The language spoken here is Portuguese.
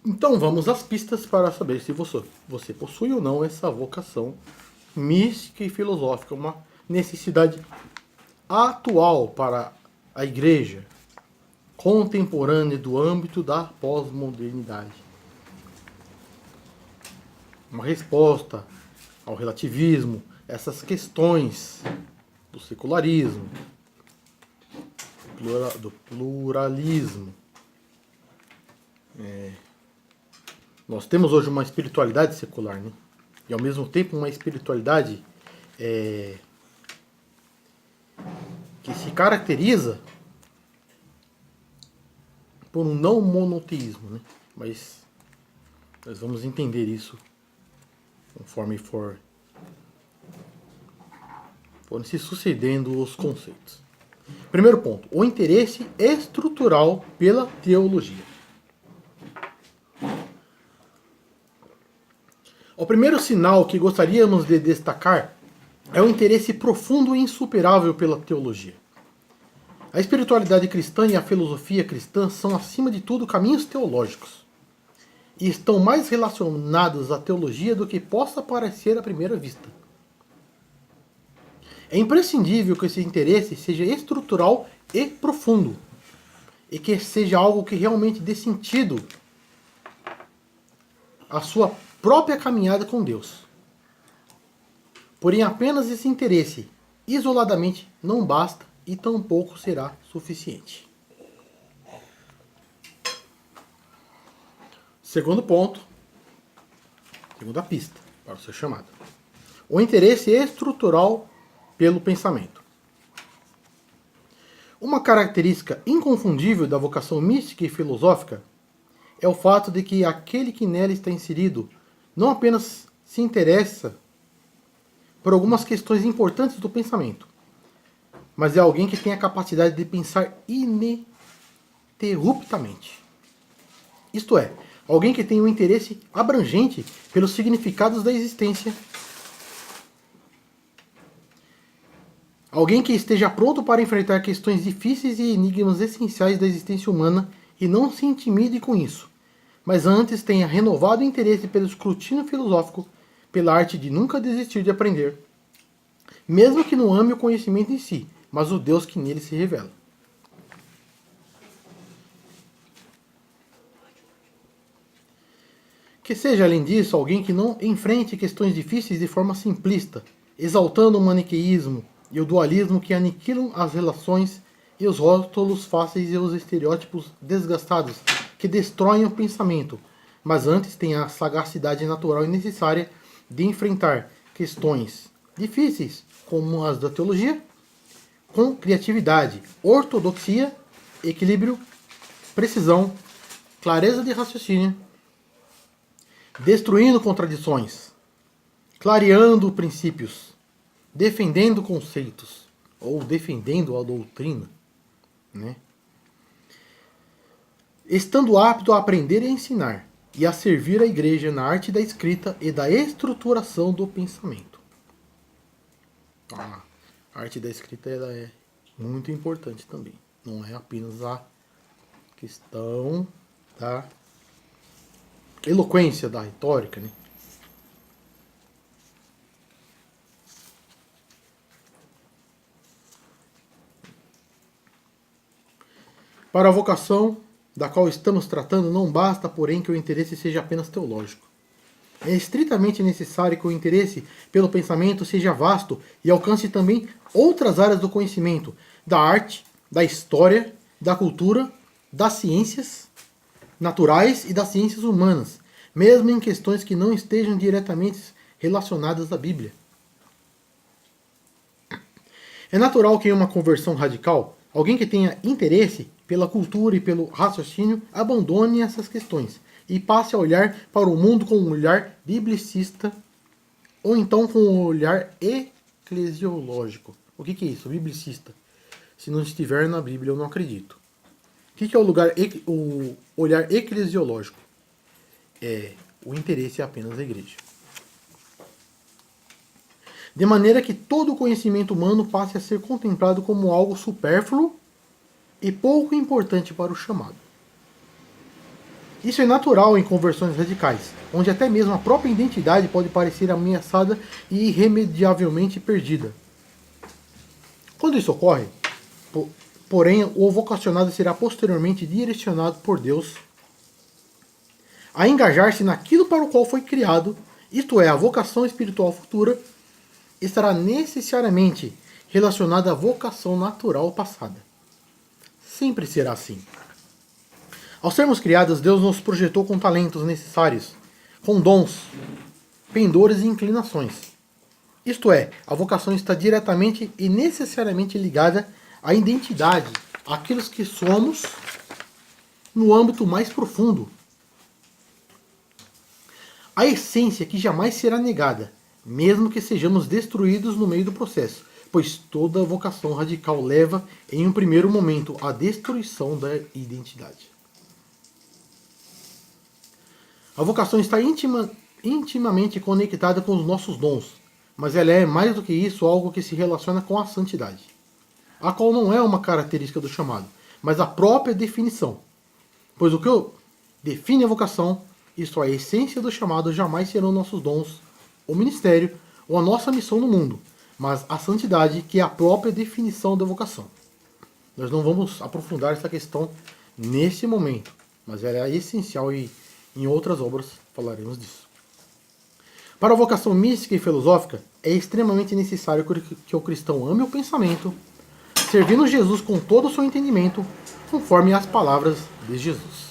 Então vamos às pistas para saber se você possui ou não essa vocação mística e filosófica, uma necessidade atual para a igreja contemporânea do âmbito da pós-modernidade. Uma resposta ao relativismo, essas questões do secularismo, do pluralismo. Nós temos hoje uma espiritualidade secular, né? E ao mesmo tempo uma espiritualidade que se caracteriza por um não monoteísmo, né? Mas nós vamos entender isso conforme forem se sucedendo os conceitos. Primeiro ponto, o interesse estrutural pela teologia. O primeiro sinal que gostaríamos de destacar é o interesse profundo e insuperável pela teologia. A espiritualidade cristã e a filosofia cristã são, acima de tudo, caminhos teológicos e estão mais relacionados à teologia do que possa parecer à primeira vista. É imprescindível que esse interesse seja estrutural e profundo, e que seja algo que realmente dê sentido à sua própria caminhada com Deus. Porém, apenas esse interesse, isoladamente, não basta e tampouco será suficiente. Segundo ponto, segunda pista para o seu chamado. O interesse estrutural pelo pensamento. Uma característica inconfundível da vocação mística e filosófica é o fato de que aquele que nela está inserido não apenas se interessa por algumas questões importantes do pensamento, mas é alguém que tem a capacidade de pensar ininterruptamente. Isto é, alguém que tem um interesse abrangente pelos significados da existência. Alguém que esteja pronto para enfrentar questões difíceis e enigmas essenciais da existência humana e não se intimide com isso, mas antes tenha renovado interesse pelo escrutínio filosófico, pela arte de nunca desistir de aprender, mesmo que não ame o conhecimento em si, mas o Deus que nele se revela. Que seja, além disso, alguém que não enfrente questões difíceis de forma simplista, exaltando o maniqueísmo e o dualismo que aniquilam as relações e os rótulos fáceis e os estereótipos desgastados que destroem o pensamento, mas antes tem a sagacidade natural e necessária de enfrentar questões difíceis, como as da teologia, com criatividade, ortodoxia, equilíbrio, precisão, clareza de raciocínio, destruindo contradições, clareando princípios, defendendo conceitos, ou defendendo a doutrina, né? Estando apto a aprender e a ensinar, e a servir a igreja na arte da escrita e da estruturação do pensamento. A arte da escrita ela é muito importante também. Não é apenas a questão da eloquência, da retórica, né? Para a vocação da qual estamos tratando, não basta, porém, que o interesse seja apenas teológico. É estritamente necessário que o interesse pelo pensamento seja vasto e alcance também outras áreas do conhecimento, da arte, da história, da cultura, das ciências naturais e das ciências humanas, mesmo em questões que não estejam diretamente relacionadas à Bíblia. É natural que em uma conversão radical, alguém que tenha interesse pela cultura e pelo raciocínio abandone essas questões e passe a olhar para o mundo com um olhar biblicista ou então com um olhar eclesiológico. O que é isso? Biblicista. Se não estiver na Bíblia, eu não acredito. O que é o olhar eclesiológico? O interesse é apenas da igreja. De maneira que todo o conhecimento humano passe a ser contemplado como algo supérfluo e pouco importante para o chamado. Isso é natural em conversões radicais, onde até mesmo a própria identidade pode parecer ameaçada e irremediavelmente perdida. Quando isso ocorre, porém, o vocacionado será posteriormente direcionado por Deus a engajar-se naquilo para o qual foi criado, isto é, a vocação espiritual futura, estará necessariamente relacionada à vocação natural passada. Sempre será assim. Ao sermos criados, Deus nos projetou com talentos necessários, com dons, pendores e inclinações. Isto é, a vocação está diretamente e necessariamente ligada à identidade, àquilo que somos no âmbito mais profundo. A essência que jamais será negada, mesmo que sejamos destruídos no meio do processo, pois toda vocação radical leva, em um primeiro momento, à destruição da identidade. A vocação está intimamente conectada com os nossos dons, mas ela é, mais do que isso, algo que se relaciona com a santidade, a qual não é uma característica do chamado, mas a própria definição. Pois o que define a vocação, isto é, a essência do chamado, jamais serão nossos dons, o ministério ou a nossa missão no mundo, mas a santidade, que é a própria definição da vocação. Nós não vamos aprofundar essa questão nesse momento, mas ela é essencial e em outras obras falaremos disso. Para a vocação mística e filosófica, é extremamente necessário que o cristão ame o pensamento, servindo Jesus com todo o seu entendimento, conforme as palavras de Jesus.